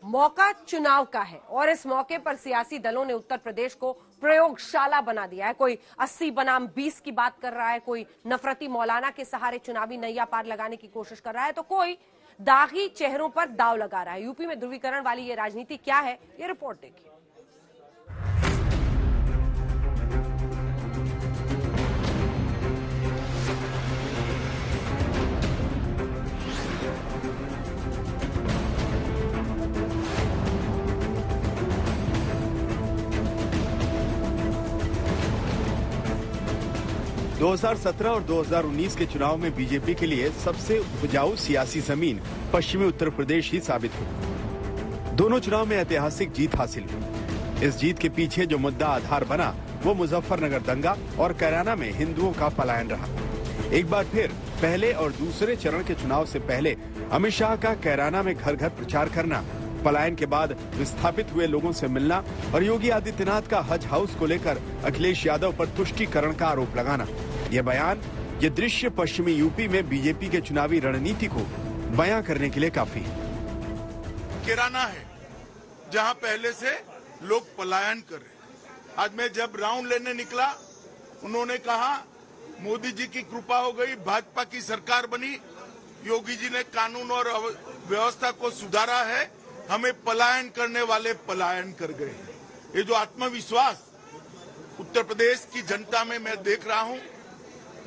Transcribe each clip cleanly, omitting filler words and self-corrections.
मौका चुनाव का है और इस मौके पर सियासी दलों ने उत्तर प्रदेश को प्रयोगशाला बना दिया है। कोई 80 बनाम 20 की बात कर रहा है, कोई नफरती मौलाना के सहारे चुनावी नैया पार लगाने की कोशिश कर रहा है, तो कोई दागी चेहरों पर दाव लगा रहा है। यूपी में ध्रुवीकरण वाली ये राजनीति क्या है, ये रिपोर्ट देखिए। दो 2017 और 2019 के चुनाव में बीजेपी के लिए सबसे उपजाऊ सियासी जमीन पश्चिमी उत्तर प्रदेश ही साबित हुई। दोनों चुनाव में ऐतिहासिक जीत हासिल हुई। इस जीत के पीछे जो मुद्दा आधार बना वो मुजफ्फरनगर दंगा और कैराना में हिंदुओं का पलायन रहा। एक बार फिर पहले और दूसरे चरण के चुनाव से पहले अमित शाह का कैराना में घर घर प्रचार करना, पलायन के बाद विस्थापित हुए लोगों से मिलना और योगी आदित्यनाथ का हज हाउस को लेकर अखिलेश यादव पर तुष्टीकरण का आरोप लगाना, ये बयान, ये दृश्य पश्चिमी यूपी में बीजेपी के चुनावी रणनीति को बयां करने के लिए काफी है। कैराना है जहां पहले से लोग पलायन कर रहे। आज मैं जब राउंड लेने निकला, उन्होंने कहा मोदी जी की कृपा हो गई, भाजपा की सरकार बनी, योगी जी ने कानून और व्यवस्था को सुधारा है, हमें पलायन करने वाले पलायन कर गए। ये जो आत्मविश्वास उत्तर प्रदेश की जनता में मैं देख रहा हूं,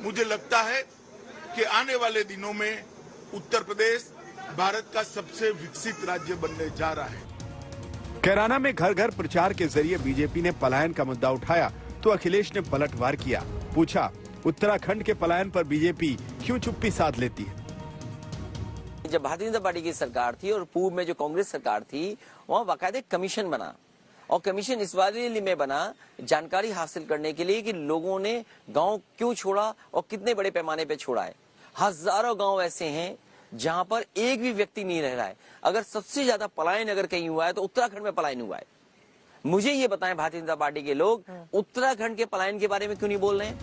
मुझे लगता है कि आने वाले दिनों में उत्तर प्रदेश भारत का सबसे विकसित राज्य बनने जा रहा है। कैराना में घर घर प्रचार के जरिए बीजेपी ने पलायन का मुद्दा उठाया तो अखिलेश ने पलटवार किया। पूछा, उत्तराखंड के पलायन पर बीजेपी क्यों चुप्पी साध लेती है? जब भारतीय जनता पार्टी की सरकार थी और पूर्व में जो कांग्रेस सरकार थी, वहाँ बाकायदे कमीशन बना और कमीशन इस वाले में बना जानकारी हासिल करने के लिए कि लोगों ने गांव क्यों छोड़ा और कितने बड़े पैमाने पे छोड़ा है। हजारों गांव ऐसे हैं जहां पर एक भी व्यक्ति नहीं रह रहा है। अगर सबसे ज्यादा पलायन अगर कहीं हुआ है तो उत्तराखंड में पलायन हुआ है। मुझे ये बताएं, भारतीय जनता पार्टी के लोग उत्तराखंड के पलायन के बारे में क्यों नहीं बोल रहे हैं?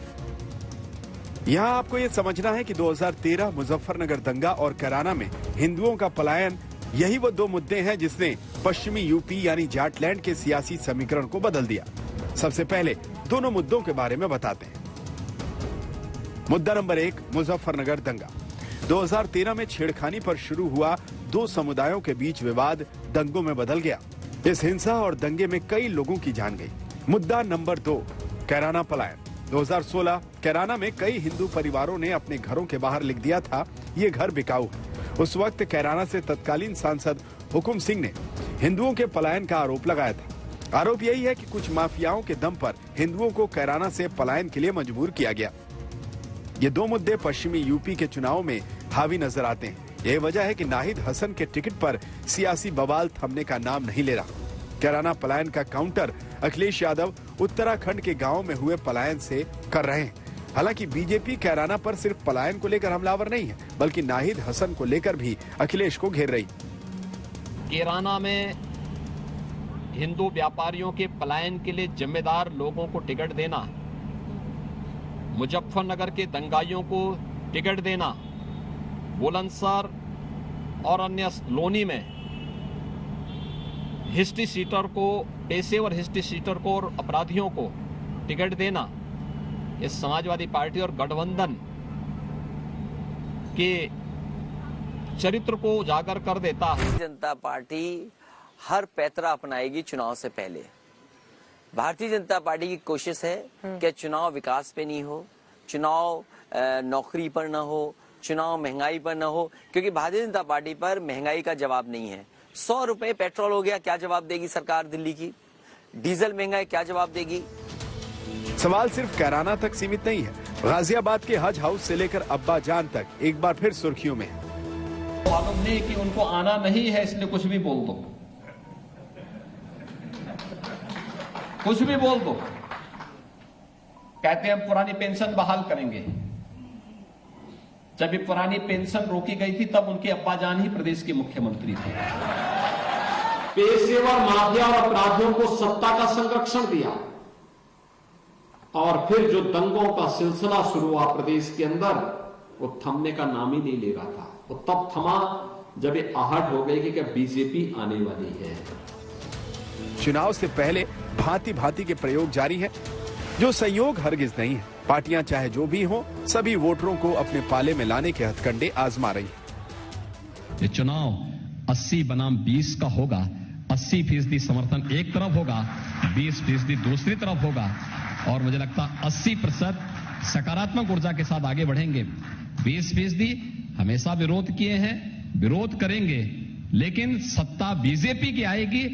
यहाँ आपको ये समझना है कि 2013 मुजफ्फरनगर दंगा और कैराना में हिंदुओं का पलायन, यही वो दो मुद्दे हैं जिसने पश्चिमी यूपी यानी जाटलैंड के सियासी समीकरण को बदल दिया। सबसे पहले दोनों मुद्दों के बारे में बताते हैं। मुद्दा नंबर 1, मुजफ्फरनगर दंगा। 2013 में छेड़खानी पर शुरू हुआ दो समुदायों के बीच विवाद दंगों में बदल गया। इस हिंसा और दंगे में कई लोगों की जान गई। मुद्दा नंबर 2, कैराना पलायन। 2016 कैराना में कई हिंदू परिवारों ने अपने घरों के बाहर लिख दिया था, ये घर बिकाऊ है। उस वक्त कैराना से तत्कालीन सांसद हुकुम सिंह ने हिंदुओं के पलायन का आरोप लगाया था। आरोप यही है कि कुछ माफियाओं के दम पर हिंदुओं को कैराना से पलायन के लिए मजबूर किया गया। ये दो मुद्दे पश्चिमी यूपी के चुनाव में हावी नजर आते हैं। यही वजह है कि नाहिद हसन के टिकट पर सियासी बवाल थमने का नाम नहीं ले रहा। कैराना पलायन का काउंटर अखिलेश यादव उत्तराखंड के गांव में हुए पलायन से कर रहे हैं। हालांकि बीजेपी कैराना पर सिर्फ पलायन को लेकर हमलावर नहीं है, बल्कि नाहिद हसन को लेकर भी अखिलेश को घेर रही। कैराना में हिंदू व्यापारियों के पलायन के लिए जिम्मेदार लोगों को टिकट देना, मुजफ्फरनगर के दंगाइयों को टिकट देना, बुलंदशहर और अन्य लोनी में हिस्ट्री सीटर को, पेशेवर हिस्ट्री सीटर को और अपराधियों को टिकट देना, ये समाजवादी पार्टी और गठबंधन के चरित्र को उजागर कर देता है। जनता पार्टी हर पैतरा अपनाएगी चुनाव से पहले। भारतीय जनता पार्टी की कोशिश है कि चुनाव विकास पे नहीं हो, चुनाव नौकरी पर न हो, चुनाव महंगाई पर न हो, क्योंकि भारतीय जनता पार्टी पर महंगाई का जवाब नहीं है। 100 रुपए पेट्रोल हो गया, क्या जवाब देगी सरकार दिल्ली की? डीजल महंगा है, क्या जवाब देगी? सवाल सिर्फ कैराना तक सीमित नहीं है। गाजियाबाद के हज हाउस से लेकर अब्बा जान तक एक बार फिर सुर्खियों में है। मालूम नहीं कि उनको आना नहीं है, इसलिए कुछ भी बोल दो, कुछ भी बोल दो। कहते हैं हम पुरानी पेंशन बहाल करेंगे। जब ये पुरानी पेंशन रोकी गई थी तब उनके अब्बा जान ही प्रदेश के मुख्यमंत्री थे। पेशेवर माफिया और अपराधियों को सत्ता का संरक्षण दिया और फिर जो दंगों का सिलसिला शुरू हुआ प्रदेश के अंदर, वो थमने का नाम ही नहीं ले रहा था। वो तब थमा जब ये आहट हो गई कि क्या बीजेपी आने वाली है। चुनाव से पहले भांति भांति के प्रयोग जारी हैं, जो संयोग हरगिज नहीं है। पार्टियां चाहे जो भी हों, सभी वोटरों को अपने पाले में लाने के हथकंडे आजमा रही हैं। ये चुनाव 80 बनाम 20 का होगा। 80% समर्थन एक तरफ होगा, 20% दूसरी तरफ होगा, और मुझे लगता 80% सकारात्मक ऊर्जा के साथ आगे बढ़ेंगे। 20% हमेशा विरोध किए हैं, विरोध करेंगे, लेकिन सत्ता बीजेपी की आएगी।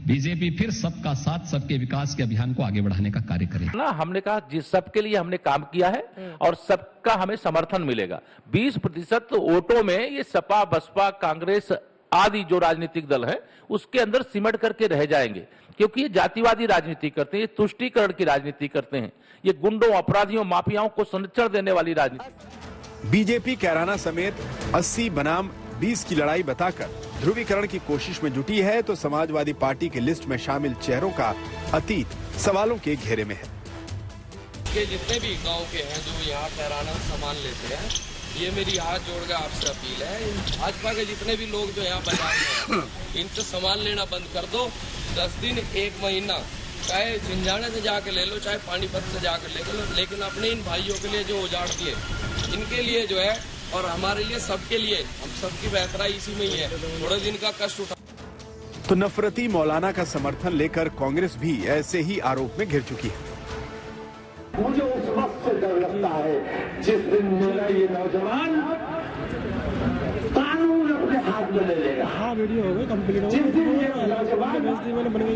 बीजेपी फिर सबका साथ, सबके विकास के अभियान को आगे बढ़ाने का कार्य करेगी। ना हमने कहा जिस सबके लिए हमने काम किया है और सबका हमें समर्थन मिलेगा। 20% वोटों में ये सपा, बसपा, कांग्रेस आदि जो राजनीतिक दल है उसके अंदर सिमट करके रह जाएंगे, क्योंकि ये जातिवादी राजनीति करते हैं, ये तुष्टीकरण की राजनीति करते हैं, ये गुंडों, अपराधियों, माफियाओं को संरक्षण देने वाली राजनीति। बीजेपी कैराना समेत 80 बनाम 20 की लड़ाई बताकर ध्रुवीकरण की कोशिश में जुटी है, तो समाजवादी पार्टी की लिस्ट में शामिल चेहरों का अतीत सवालों के घेरे में है। के जितने भी गांव के हैं जो यहाँ कैराना सामान लेते हैं, ये मेरी हाथ जोड़ कर आपसे अपील है, इन भाजपा के जितने भी लोग जो यहाँ बाजार में हैं, इनसे सामान लेना बंद कर दो। 10 दिन, 1 महीना, चाहे झिंझाने से जाके ले लो, चाहे पानीपत से जाकर ले लो, लेकिन अपने इन भाइयों के लिए जो उजाड़ दिए, इनके लिए जो है, और हमारे लिए, सबके लिए, हम सबकी बेहतराई इसी में ही है। थोड़े दिन का कष्ट उठा। तो नफरती मौलाना का समर्थन लेकर कांग्रेस भी ऐसे ही आरोप में घिर चुकी है। मुझे उस वक्त से डर लगता है जिस दिन मेरा ये नौजवान कानून अपने हाथ में ले लेगा। हाँ, वीडियो हो गई कंप्लीट। जिस दिन ये नौजवान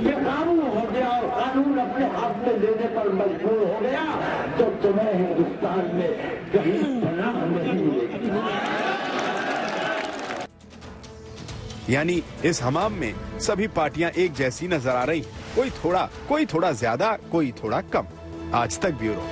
बेकाबू हो गया और कानून अपने हाथ में लेने पर मजबूर हो गया, तो तुम्हें हिंदुस्तान में कहीं पनाह नहीं मिलेगी। यानी इस हमाम में सभी पार्टियां एक जैसी नजर आ रही, कोई थोड़ा ज्यादा, कोई थोड़ा कम। आज तक ब्यूरो।